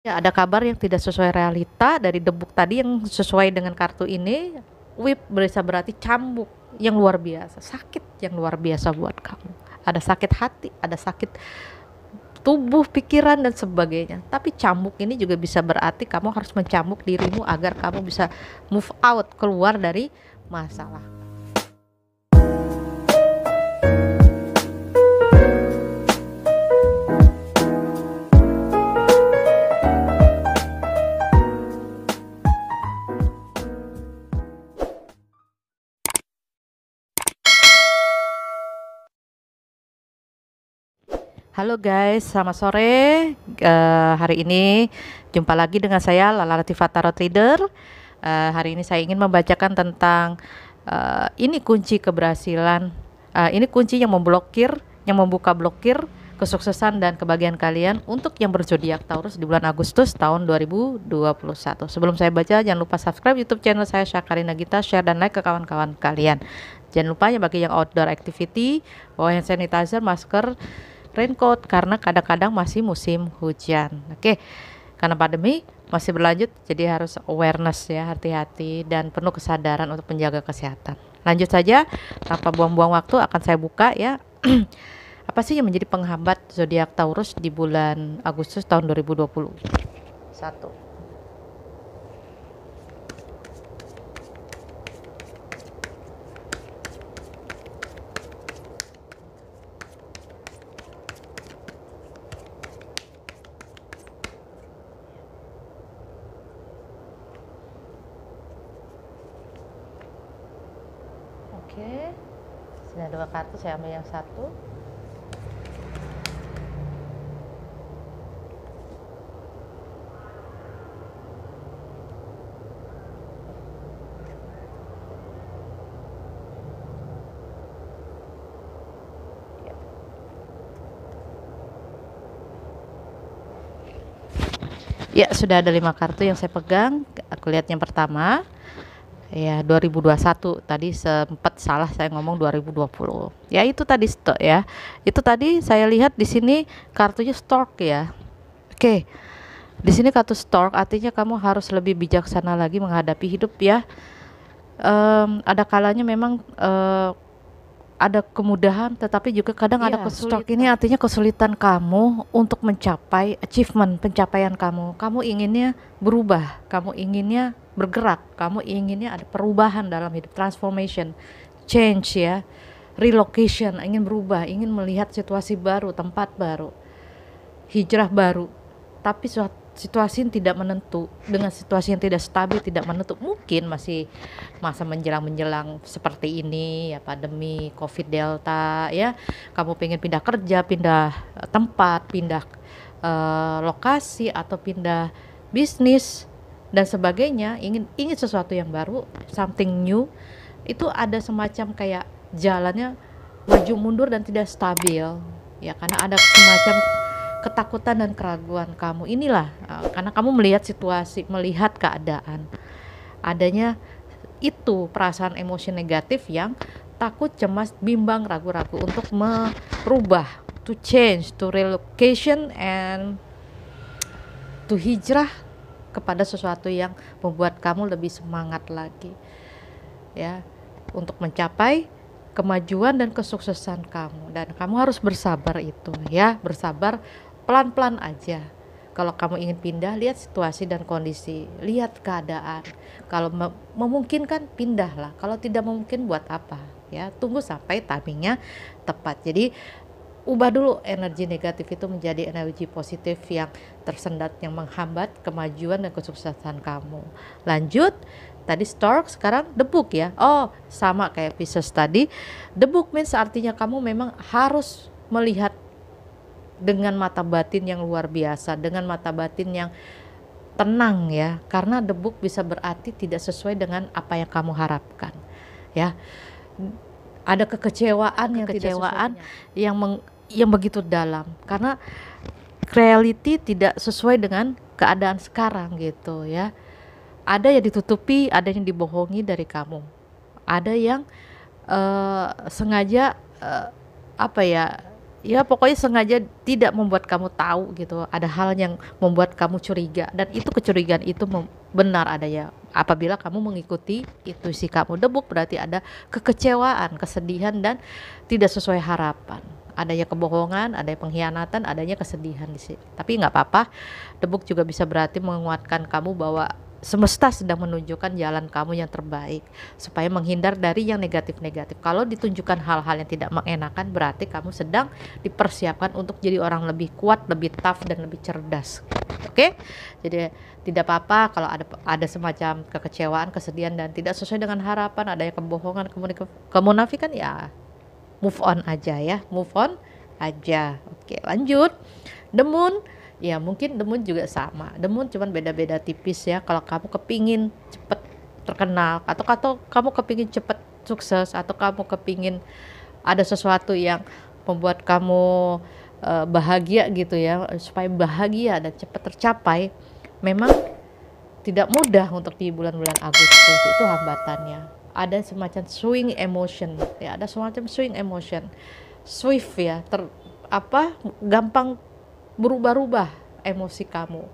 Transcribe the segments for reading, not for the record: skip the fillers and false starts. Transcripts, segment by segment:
Ya, ada kabar yang tidak sesuai realita dari debuk tadi yang sesuai dengan kartu ini. Whip bisa berarti cambuk yang luar biasa, sakit yang luar biasa buat kamu. Ada sakit hati, ada sakit tubuh, pikiran dan sebagainya. Tapi cambuk ini juga bisa berarti kamu harus mencambuk dirimu agar kamu bisa move out, keluar dari masalah. Halo guys, selamat sore. Hari ini jumpa lagi dengan saya Lala Latifah Tarot Reader. Hari ini saya ingin membacakan tentang ini kunci keberhasilan. Ini kunci yang memblokir, yang membuka blokir kesuksesan dan kebahagiaan kalian untuk yang berzodiak Taurus di bulan Agustus tahun 2021. Sebelum saya baca, jangan lupa subscribe YouTube channel saya Syakarina Gita, share dan like ke kawan-kawan kalian. Jangan lupa ya bagi yang outdoor activity, bawa hand sanitizer, masker, raincoat karena kadang-kadang masih musim hujan. Oke, karena pandemi masih berlanjut, jadi harus awareness ya, hati-hati dan penuh kesadaran untuk menjaga kesehatan. Lanjut saja, tanpa buang-buang waktu akan saya buka ya. Apa sih yang menjadi penghambat zodiak Taurus di bulan Agustus tahun 2021? Satu. Oke, sini ada dua kartu, saya ambil yang satu. Ya, sudah ada 5 kartu yang saya pegang. Aku lihat yang pertama. Ya, 2021 tadi sempat salah saya ngomong 2020. Ya, itu tadi ya. Itu tadi saya lihat di sini kartunya stork ya. Oke. Di sini kartu stork artinya kamu harus lebih bijaksana lagi menghadapi hidup ya. Ada kalanya memang ada kemudahan, tetapi juga kadang ada kesulitan. Stroke ini artinya kesulitan kamu untuk mencapai achievement, pencapaian kamu. Kamu inginnya berubah, kamu inginnya bergerak, kamu inginnya ada perubahan dalam hidup, transformation, change ya, relocation, ingin berubah, ingin melihat situasi baru, tempat baru, hijrah baru. Tapi situasi yang tidak menentu, dengan situasi yang tidak stabil, tidak menentu, mungkin masih masa menjelang seperti ini ya, pandemi COVID Delta ya, kamu pengen pindah kerja, pindah tempat, pindah lokasi atau pindah bisnis dan sebagainya, ingin sesuatu yang baru, something new, itu ada semacam kayak jalannya maju mundur dan tidak stabil ya, karena ada semacam ketakutan dan keraguan kamu inilah, karena kamu melihat situasi, melihat keadaan, adanya itu perasaan emosi negatif yang takut, cemas, bimbang, ragu-ragu untuk merubah, to change, to relocation and to hijrah kepada sesuatu yang membuat kamu lebih semangat lagi ya, untuk mencapai kemajuan dan kesuksesan kamu. Dan kamu harus bersabar itu ya, bersabar, pelan-pelan aja. Kalau kamu ingin pindah, lihat situasi dan kondisi, lihat keadaan. Kalau memungkinkan, pindahlah. Kalau tidak memungkin, buat apa ya, tunggu sampai timingnya tepat. Jadi ubah dulu energi negatif itu menjadi energi positif yang tersendat, yang menghambat kemajuan dan kesuksesan kamu. Lanjut, tadi stork, sekarang the book ya. Oh, sama kayak Pisces tadi. The book means artinya kamu memang harus melihat dengan mata batin yang luar biasa, dengan mata batin yang tenang ya, karena the book bisa berarti tidak sesuai dengan apa yang kamu harapkan ya. Ada kekecewaan yang begitu dalam karena reality tidak sesuai dengan keadaan sekarang gitu ya. Ada yang ditutupi, ada yang dibohongi dari kamu, ada yang sengaja ya pokoknya sengaja tidak membuat kamu tahu gitu ada hal yang membuat kamu curiga, dan itu kecurigaan itu benar adanya apabila kamu mengikuti intuisi kamu. Debuk berarti ada kekecewaan, kesedihan, dan tidak sesuai harapan, adanya kebohongan, adanya pengkhianatan, adanya kesedihan di sini. Tapi nggak apa-apa, debuk juga bisa berarti menguatkan kamu bahwa semesta sedang menunjukkan jalan kamu yang terbaik supaya menghindar dari yang negatif-negatif. Kalau ditunjukkan hal-hal yang tidak mengenakan, berarti kamu sedang dipersiapkan untuk jadi orang lebih kuat, lebih tough, dan lebih cerdas. Oke? Jadi tidak apa-apa kalau ada semacam kekecewaan, kesedihan, dan tidak sesuai dengan harapan, adanya kebohongan, kemunafikan, ya move on aja ya, move on aja. Oke, lanjut. The Moon, ya mungkin The Moon juga sama. The Moon cuman beda-beda tipis ya. Kalau kamu kepingin cepet terkenal, atau kamu kepingin cepet sukses, atau kamu kepingin ada sesuatu yang membuat kamu bahagia gitu ya, supaya bahagia dan cepat tercapai, memang tidak mudah untuk di bulan-bulan Agustus. Itu hambatannya. Ada semacam swing emotion ya, ada semacam swing emotion, swift ya, gampang berubah-ubah emosi kamu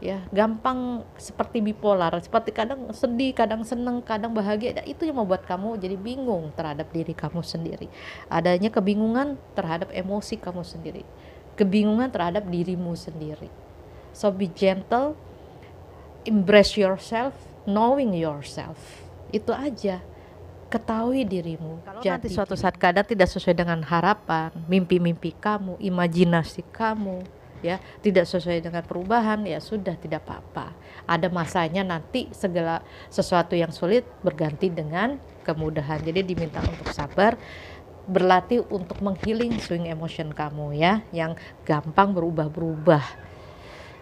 ya, gampang seperti bipolar, seperti kadang sedih, kadang seneng, kadang bahagia. Dan itu yang membuat kamu jadi bingung terhadap diri kamu sendiri. Adanya kebingungan terhadap emosi kamu sendiri, kebingungan terhadap dirimu sendiri. So be gentle, embrace yourself, knowing yourself. Itu aja, ketahui dirimu. Kalau nanti suatu saat keadaan tidak sesuai dengan harapan, mimpi-mimpi kamu, imajinasi kamu ya tidak sesuai dengan perubahan, ya sudah, tidak apa-apa. Ada masanya nanti segala sesuatu yang sulit berganti dengan kemudahan. Jadi diminta untuk sabar, berlatih untuk menghealing swing emotion kamu ya, yang gampang berubah-berubah.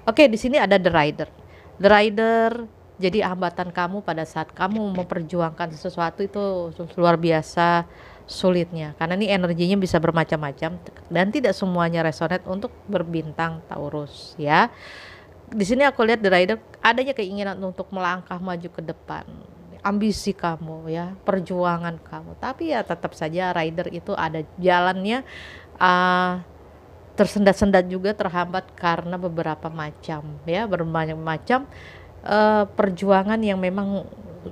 Oke, di sini ada The Rider. The Rider jadi hambatan kamu pada saat kamu memperjuangkan sesuatu itu luar biasa sulitnya, karena ini energinya bisa bermacam-macam dan tidak semuanya resonate untuk berbintang Taurus ya. Di sini aku lihat The Rider adanya keinginan untuk melangkah maju ke depan, ambisi kamu ya, perjuangan kamu. Tapi ya tetap saja Rider itu ada jalannya tersendat-sendat juga, terhambat karena beberapa macam ya, bermacam-macam perjuangan yang memang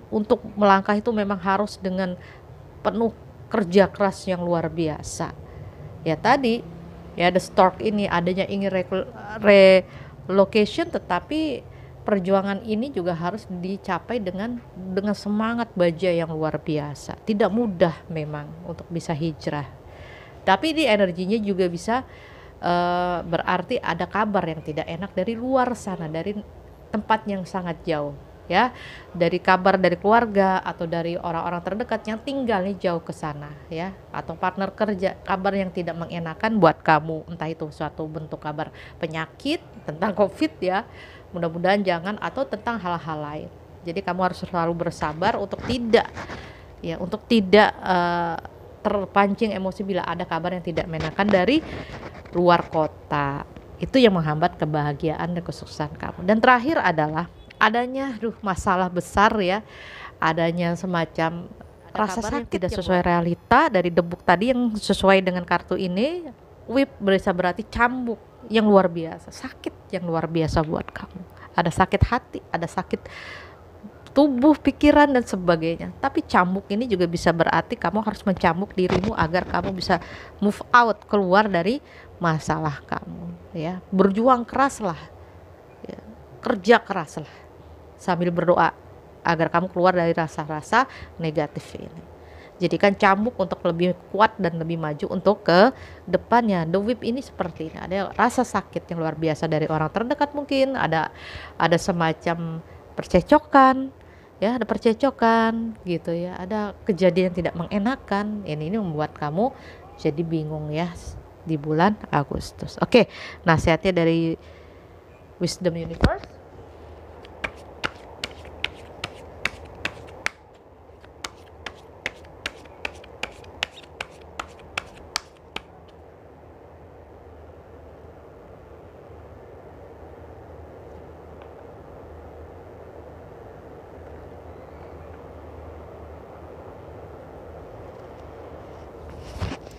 untuk melangkah itu memang harus dengan penuh kerja keras yang luar biasa. Ya tadi ya The Stork ini adanya ingin relocation, tetapi perjuangan ini juga harus dicapai dengan semangat baja yang luar biasa. Tidak mudah memang untuk bisa hijrah. Tapi ini energinya juga bisa berarti ada kabar yang tidak enak dari luar sana, dari tempat yang sangat jauh ya, dari kabar dari keluarga atau dari orang-orang terdekat yang tinggalnya jauh ke sana ya, atau partner kerja, kabar yang tidak mengenakan buat kamu, entah itu suatu bentuk kabar penyakit, tentang COVID ya, mudah-mudahan jangan, atau tentang hal-hal lain. Jadi kamu harus selalu bersabar untuk tidak terpancing emosi bila ada kabar yang tidak mengenakan dari luar kota. Itu yang menghambat kebahagiaan dan kesuksesan kamu. Dan terakhir adalah adanya masalah besar ya, adanya semacam rasa sakit tidak sesuai realita dari debuk tadi yang sesuai dengan kartu ini. Whip bisa berarti cambuk yang luar biasa, sakit yang luar biasa buat kamu. Ada sakit hati, ada sakit tubuh, pikiran, dan sebagainya. Tapi cambuk ini juga bisa berarti kamu harus mencambuk dirimu agar kamu bisa move out, keluar dari masalah kamu ya. Berjuang keraslah ya, kerja keraslah sambil berdoa agar kamu keluar dari rasa-rasa negatif ini. Jadikan cambuk untuk lebih kuat dan lebih maju untuk ke depannya. The Whip ini seperti ini, ada rasa sakit yang luar biasa dari orang terdekat, mungkin ada semacam percecokan ya, ada percecokan gitu ya, ada kejadian tidak mengenakan. Ini membuat kamu jadi bingung ya di bulan Agustus. Oke, nasihatnya dari Wisdom Universe.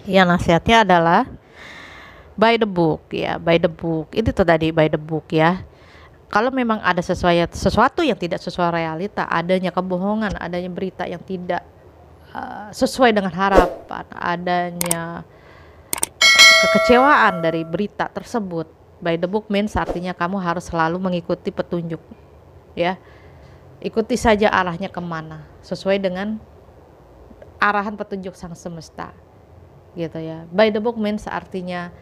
Ya, nasihatnya adalah by the book ya, by the book. Itu tuh tadi by the book ya. Kalau memang ada sesuatu yang tidak sesuai realita, adanya kebohongan, adanya berita yang tidak sesuai dengan harapan, adanya kekecewaan dari berita tersebut, by the book means artinya kamu harus selalu mengikuti petunjuk ya. Ikuti saja arahnya kemana, sesuai dengan arahan petunjuk sang semesta gitu ya. By the book means artinya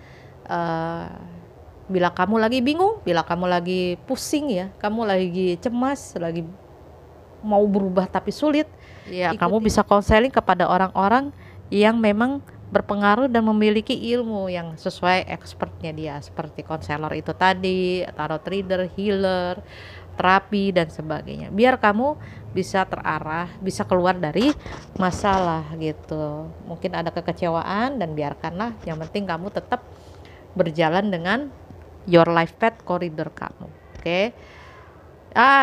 bila kamu lagi bingung, bila kamu lagi pusing ya, kamu lagi cemas, lagi mau berubah tapi sulit ya, kamu bisa konseling kepada orang-orang yang memang berpengaruh dan memiliki ilmu yang sesuai expertnya dia, seperti konselor itu tadi, tarot reader, healer, terapi dan sebagainya, biar kamu bisa terarah, bisa keluar dari masalah gitu. Mungkin ada kekecewaan dan biarkanlah, yang penting kamu tetap berjalan dengan your life path corridor kamu. Oke.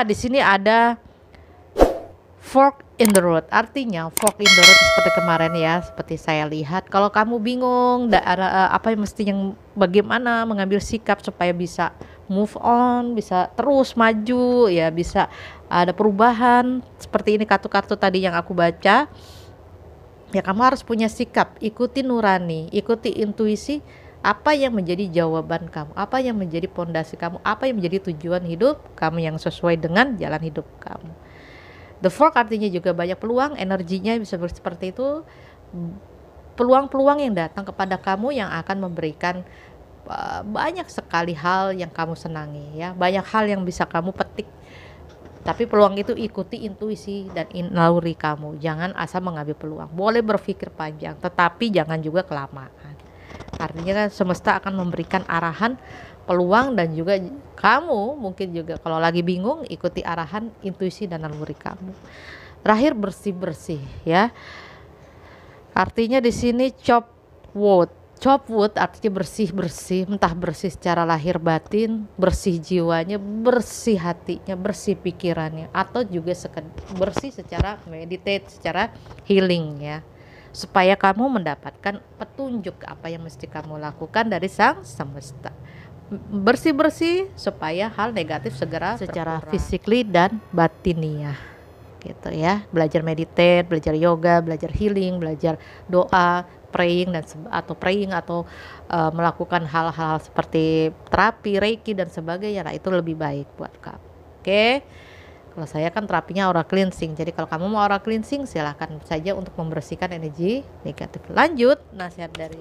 Di sini ada fork in the road. Artinya fork in the road seperti kemarin ya, seperti saya lihat. Kalau kamu bingung apa yang bagaimana mengambil sikap supaya bisa move on, bisa terus maju ya, bisa ada perubahan. Seperti ini kartu-kartu tadi yang aku baca. Ya, kamu harus punya sikap, ikuti nurani, ikuti intuisi. Apa yang menjadi jawaban kamu, apa yang menjadi pondasi kamu, apa yang menjadi tujuan hidup kamu yang sesuai dengan jalan hidup kamu. The fork artinya juga banyak peluang, energinya bisa seperti itu. Peluang-peluang yang datang kepada kamu yang akan memberikan banyak sekali hal yang kamu senangi ya, banyak hal yang bisa kamu petik. Tapi peluang itu ikuti intuisi dan naluri kamu. Jangan asal mengambil peluang. Boleh berpikir panjang, tetapi jangan juga kelamaan. Artinya kan semesta akan memberikan arahan, peluang, dan juga kamu mungkin juga kalau lagi bingung ikuti arahan intuisi dan naluri kamu. Terakhir, bersih-bersih ya. Artinya di sini chop wood. Chop wood artinya bersih-bersih, entah bersih secara lahir batin, bersih jiwanya, bersih hatinya, bersih pikirannya, atau juga bersih secara meditate, secara healing ya. Supaya kamu mendapatkan petunjuk apa yang mesti kamu lakukan dari sang semesta. Bersih-bersih supaya hal negatif segera secara physically dan batiniah gitu ya. Belajar meditate, belajar yoga, belajar healing, belajar doa, praying atau melakukan hal-hal seperti terapi, reiki dan sebagainya. Nah, itu lebih baik buat kamu. Oke. Kalau saya kan terapinya aura cleansing. Jadi kalau kamu mau aura cleansing, silahkan saja untuk membersihkan energi negatif. Lanjut, nasihat dari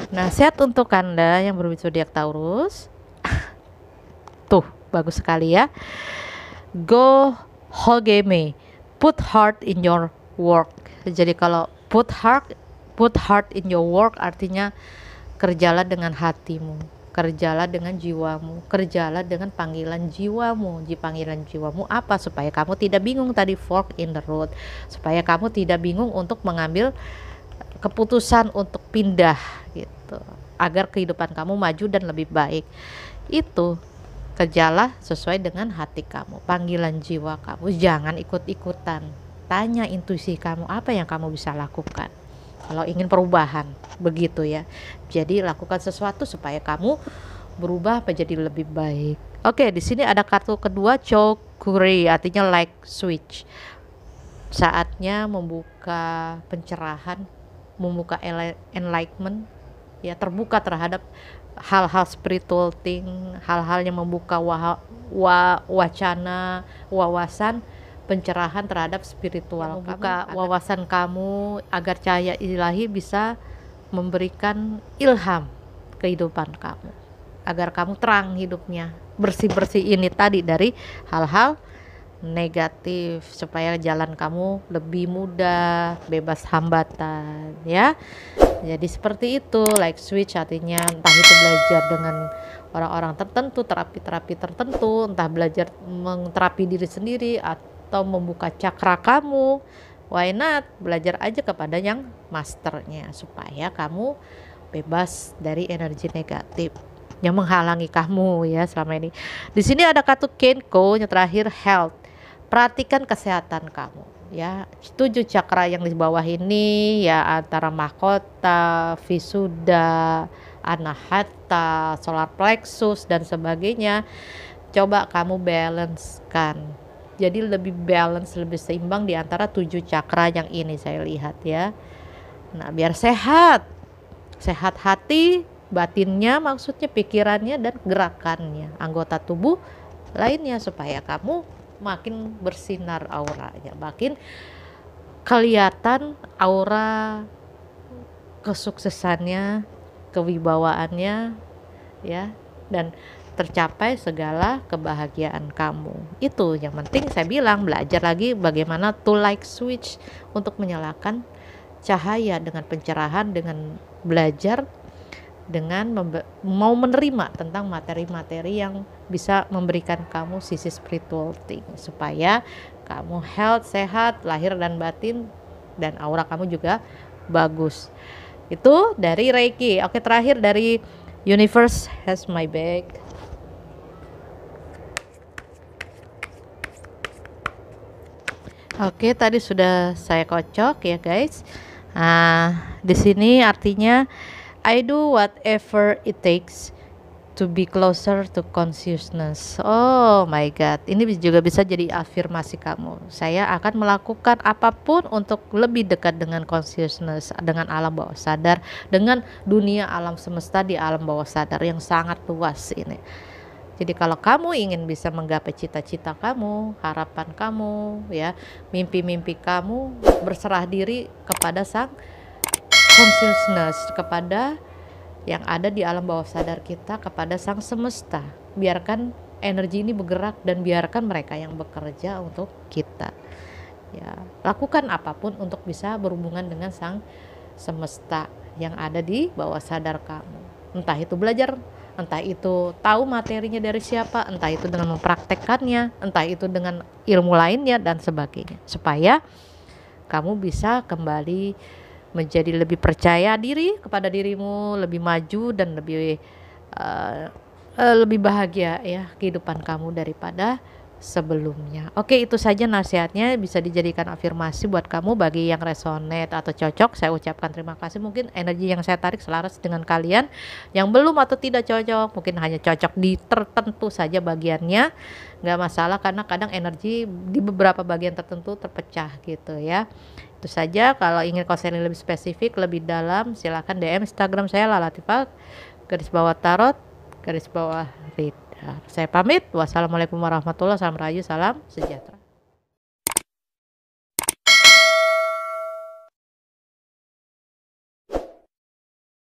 nasihat untuk Anda yang berbit zodiak Taurus. Tuh, bagus sekali ya. Go Hogeme, put heart in your work. Jadi kalau put heart in your work artinya kerjalah dengan hatimu, kerjalah dengan jiwamu, kerjalah dengan panggilan jiwamu. Panggilan jiwamu apa? Supaya kamu tidak bingung tadi, fork in the road. Supaya kamu tidak bingung untuk mengambil keputusan untuk pindah gitu, agar kehidupan kamu maju dan lebih baik. Itu kerjalah sesuai dengan hati kamu, panggilan jiwa kamu. Jangan ikut-ikutan. Tanya intuisi kamu, apa yang kamu bisa lakukan kalau ingin perubahan, begitu ya. Jadi lakukan sesuatu supaya kamu berubah menjadi lebih baik. Oke, di sini ada kartu kedua, Chokuri, artinya light switch. Saatnya membuka pencerahan, membuka enlightenment ya, terbuka terhadap hal-hal spiritual thing, hal-hal yang membuka wacana, wawasan, pencerahan terhadap spiritual, membuka wawasan kamu agar cahaya ilahi bisa memberikan ilham kehidupan kamu, agar kamu terang hidupnya, bersih-bersih ini tadi dari hal-hal negatif, supaya jalan kamu lebih mudah, bebas hambatan ya. Jadi seperti itu, like switch artinya entah itu belajar dengan orang-orang tertentu, terapi-terapi tertentu, entah belajar menterapi diri sendiri atau membuka cakra kamu why not belajar aja kepada yang masternya supaya kamu bebas dari energi negatif yang menghalangi kamu ya selama ini. Di sini ada kartu Kenko yang terakhir health. Perhatikan kesehatan kamu ya. 7 cakra yang di bawah ini ya antara mahkota, visuda, anahata, solar plexus dan sebagainya. Coba kamu balance kan. Jadi lebih balance, lebih seimbang di antara 7 cakra yang ini saya lihat ya. Nah, biar sehat. Sehat hati, batinnya maksudnya pikirannya dan gerakannya, anggota tubuh lainnya supaya kamu makin bersinar auranya, makin kelihatan aura kesuksesannya, kewibawaannya ya, dan tercapai segala kebahagiaan kamu. Itu yang penting saya bilang, belajar lagi bagaimana to light switch untuk menyalakan cahaya dengan pencerahan, dengan belajar, dengan mau menerima tentang materi-materi yang bisa memberikan kamu sisi spiritual thing, supaya kamu health, sehat, lahir dan batin, dan aura kamu juga bagus. Itu dari Reiki. Oke, terakhir dari Universe Has My Back. Oke, tadi sudah saya kocok ya guys. Di sini artinya I do whatever it takes to be closer to consciousness. Oh my God, ini juga bisa jadi afirmasi kamu. Saya akan melakukan apapun untuk lebih dekat dengan consciousness, dengan alam bawah sadar, dengan dunia alam semesta di alam bawah sadar yang sangat luas ini. Jadi kalau kamu ingin bisa menggapai cita-cita kamu, harapan kamu, ya, mimpi-mimpi kamu, berserah diri kepada sang consciousness, kepada yang ada di alam bawah sadar kita, kepada sang semesta. Biarkan energi ini bergerak dan biarkan mereka yang bekerja untuk kita. Ya, lakukan apapun untuk bisa berhubungan dengan sang semesta yang ada di bawah sadar kamu. Entah itu belajar, entah itu tahu materinya dari siapa, entah itu dengan mempraktekkannya, entah itu dengan ilmu lainnya dan sebagainya, supaya kamu bisa kembali menjadi lebih percaya diri kepada dirimu, lebih maju dan lebih bahagia ya kehidupan kamu daripada sebelumnya. Oke, itu saja nasihatnya, bisa dijadikan afirmasi buat kamu. Bagi yang resonate atau cocok, saya ucapkan terima kasih. Mungkin energi yang saya tarik selaras dengan kalian. Yang belum atau tidak cocok, mungkin hanya cocok di tertentu saja bagiannya, nggak masalah, karena kadang energi di beberapa bagian tertentu terpecah gitu ya. Itu saja. Kalau ingin konseling lebih spesifik, lebih dalam, silakan DM Instagram saya @lalatifah _tarot _read. Saya pamit. Wassalamualaikum warahmatullahi wabarakatuh. Salam rahayu, salam sejahtera.